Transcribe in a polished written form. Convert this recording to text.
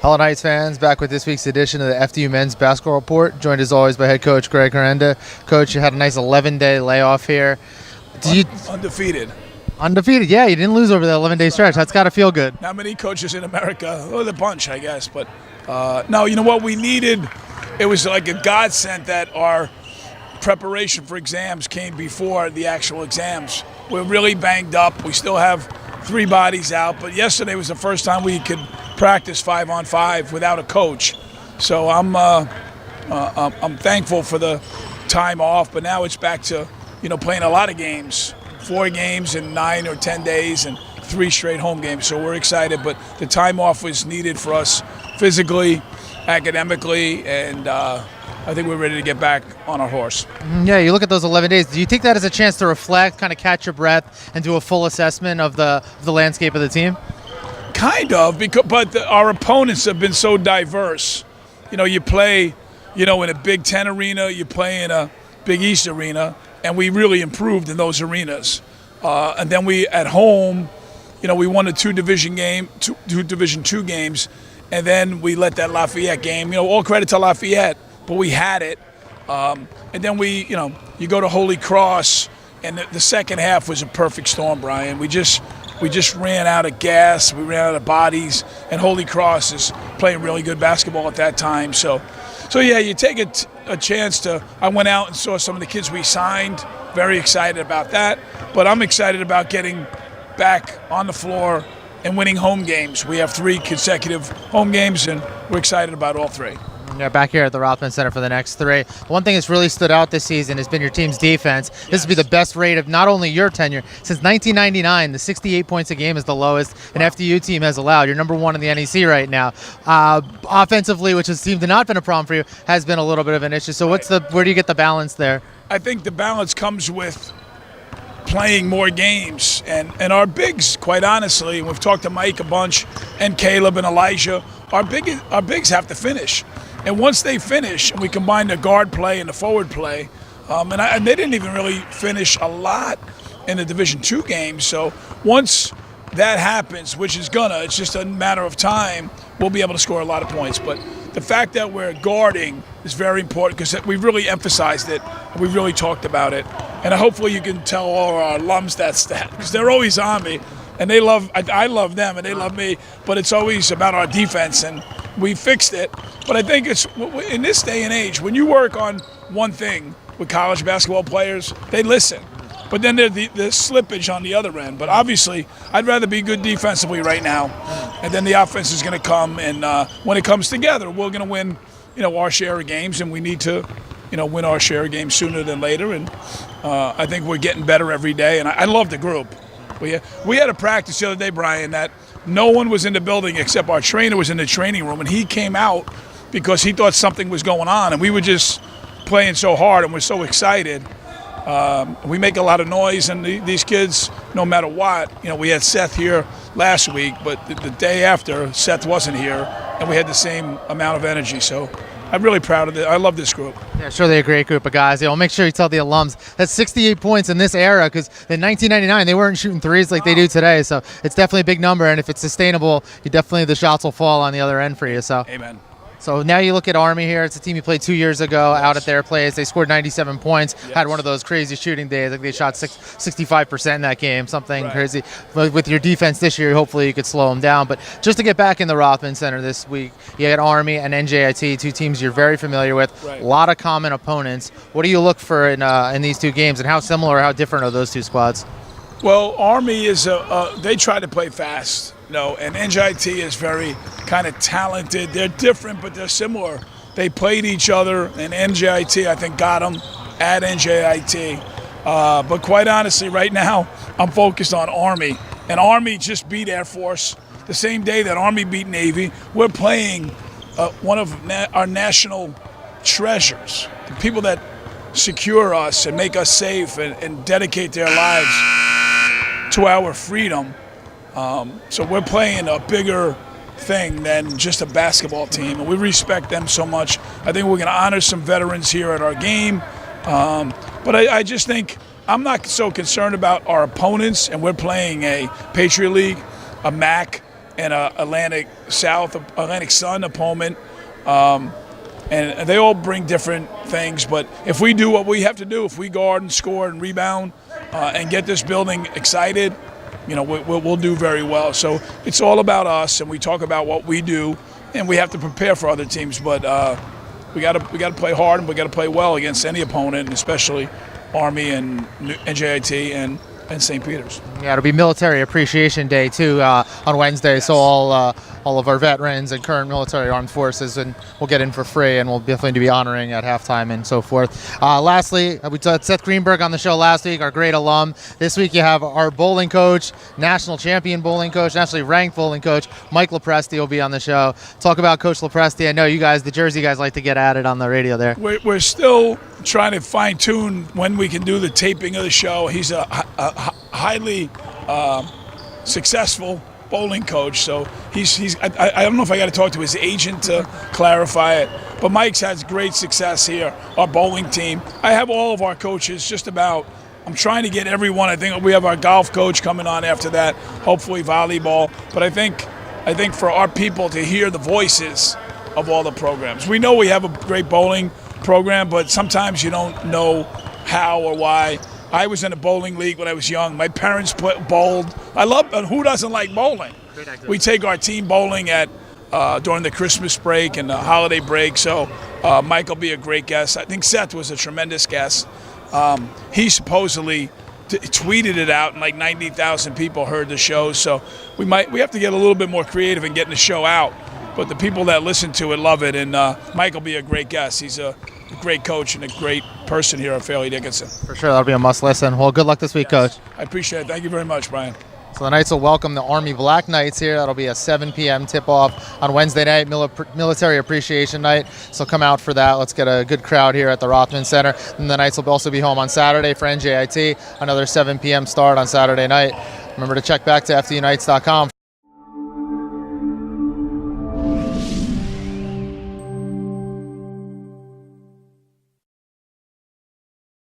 Hello, Knights fans. Back with this week's edition of the FDU Men's Basketball Report. Joined as always by head coach Greg Herenda. Coach, you had a nice 11-day layoff here. Undefeated. Undefeated, yeah. You didn't lose over the 11-day stretch. That's got to feel good. Not many coaches in America. Oh, the bunch, I guess. But no, you know what we needed? It was like a godsend that our preparation for exams came before the actual exams. We're really banged up. We still have 3 bodies out. But yesterday was the first time we could practice 5-on-5 without a coach. So I'm thankful for the time off. But now it's back to playing a lot of games. 4 games in 9 or 10 days and 3 straight home games. So we're excited, but the time off was needed for us physically, academically, and I think we're ready to get back on our horse. Yeah, you look at those 11 days. Do you take that as a chance to reflect, kind of catch your breath, and do a full assessment of the landscape of the team? Kind of, but our opponents have been so diverse. You play, in a Big Ten arena, you play in a Big East arena, and we really improved in those arenas. And then we, at home, we won the 2 Division II games, and then we let that Lafayette game. All credit to Lafayette, but we had it. And then you go to Holy Cross, and the second half was a perfect storm, Brian. We just ran out of gas, we ran out of bodies, and Holy Cross is playing really good basketball at that time. So yeah, you take a chance to. I went out and saw some of the kids we signed. Very excited about that. But I'm excited about getting back on the floor and winning home games. We have 3 consecutive home games, and we're excited about all 3. Yeah, back here at the Rothman Center for the next 3. One thing that's really stood out this season has been your team's defense. Yes. This would be the best rate of not only your tenure. Since 1999, the 68 points a game is the lowest an FDU team has allowed. You're number 1 in the NEC right now. Offensively, which has seemed to not been a problem for you, has been a little bit of an issue. So where do you get the balance there? I think the balance comes with playing more games. And our bigs, quite honestly, and we've talked to Mike a bunch, and Caleb and Elijah, our bigs have to finish. And once they finish, and we combine the guard play and the forward play, and they didn't even really finish a lot in the Division II games. So once that happens, which is it's just a matter of time, we'll be able to score a lot of points. But the fact that we're guarding is very important because we really emphasized it, and we really talked about it. And hopefully you can tell all our alums that stat because they're always on me. And I love them, and they love me. But it's always about our defense, and we fixed it. But I think it's in this day and age, when you work on one thing with college basketball players, they listen. But then there's the slippage on the other end. But obviously, I'd rather be good defensively right now, and then the offense is going to come. And when it comes together, we're going to win, our share of games, and we need to, win our share of games sooner than later. And I think we're getting better every day. And I love the group. We had a practice the other day, Brian, that no one was in the building except our trainer was in the training room, and he came out because he thought something was going on, and we were just playing so hard and we're so excited. We make a lot of noise, and these kids, no matter what, we had Seth here last week, but the day after, Seth wasn't here, and we had the same amount of energy. So I'm really proud of it. I love this group. Yeah, sure, they're a great group of guys. Make sure you tell the alums that's 68 points in this era because in 1999 they weren't shooting threes like they do today. So it's definitely a big number, and if it's sustainable, the shots will fall on the other end for you. So amen. So now you look at Army here. It's a team you played 2 years ago out at their place. They scored 97 points, had one of those crazy shooting days. Like they shot 65% in that game, something crazy. But with your defense this year, hopefully you could slow them down. But just to get back in the Rothman Center this week, you had Army and NJIT, 2 teams you're very familiar with, a lot of common opponents. What do you look for in these 2 games, and how similar or how different are those 2 squads? Well, Army is they try to play fast, and NJIT is very kind of talented. They're different, but they're similar. They played each other, and NJIT, I think, got them at NJIT. But quite honestly, right now, I'm focused on Army. And Army just beat Air Force the same day that Army beat Navy. We're playing one of our national treasures, the people that secure us and make us safe and dedicate their lives to our freedom. So we're playing a bigger thing than just a basketball team, and we respect them so much. I think we're going to honor some veterans here at our game. But I just think I'm not so concerned about our opponents, and we're playing a Patriot League, a MAC, and Atlantic Sun opponent. And they all bring different things, but if we do what we have to do, if we guard and score and rebound and get this building excited, we'll do very well. So it's all about us, and we talk about what we do, and we have to prepare for other teams. But we got to play hard, and we got to play well against any opponent, and especially Army and NJIT and St. Peter's. Yeah, it'll be Military Appreciation Day too on Wednesday. Yes. So all of our veterans and current military armed forces, and we'll get in for free, and we'll definitely be honoring at halftime and so forth. Lastly, we had Seth Greenberg on the show last week, our great alum. This week you have our bowling coach, national champion bowling coach, nationally ranked bowling coach, Mike Lopresti will be on the show. Talk about Coach Lopresti. I know you guys, the Jersey guys, like to get at it on the radio there. We're still trying to fine-tune when we can do the taping of the show. He's a highly successful bowling coach, so I don't know if I got to talk to his agent to clarify it, but Mike's has great success here. Our bowling team, I have all of our coaches just about. I'm trying to get everyone. I think we have our golf coach coming on after that, hopefully volleyball, but I think for our people to hear the voices of all the programs. We know we have a great bowling program, but sometimes you don't know how or why. I was in a bowling league when I was young. My parents bowled. Who doesn't like bowling? We take our team bowling during the Christmas break and the holiday break, so Mike will be a great guest. I think Seth was a tremendous guest. He supposedly tweeted it out, and like 90,000 people heard the show, so we have to get a little bit more creative in getting the show out. But the people that listen to it love it, and Mike will be a great guest. He's a great coach and a great person here at Fairleigh Dickinson. For sure, that'll be a must listen. Well, good luck this week, Coach. I appreciate it. Thank you very much, Brian. So the Knights will welcome the Army Black Knights here. That'll be a 7 p.m. tip-off on Wednesday night, Military Appreciation Night. So come out for that. Let's get a good crowd here at the Rothman Center. And the Knights will also be home on Saturday for NJIT. Another 7 p.m. start on Saturday night. Remember to check back to FDUKnights.com.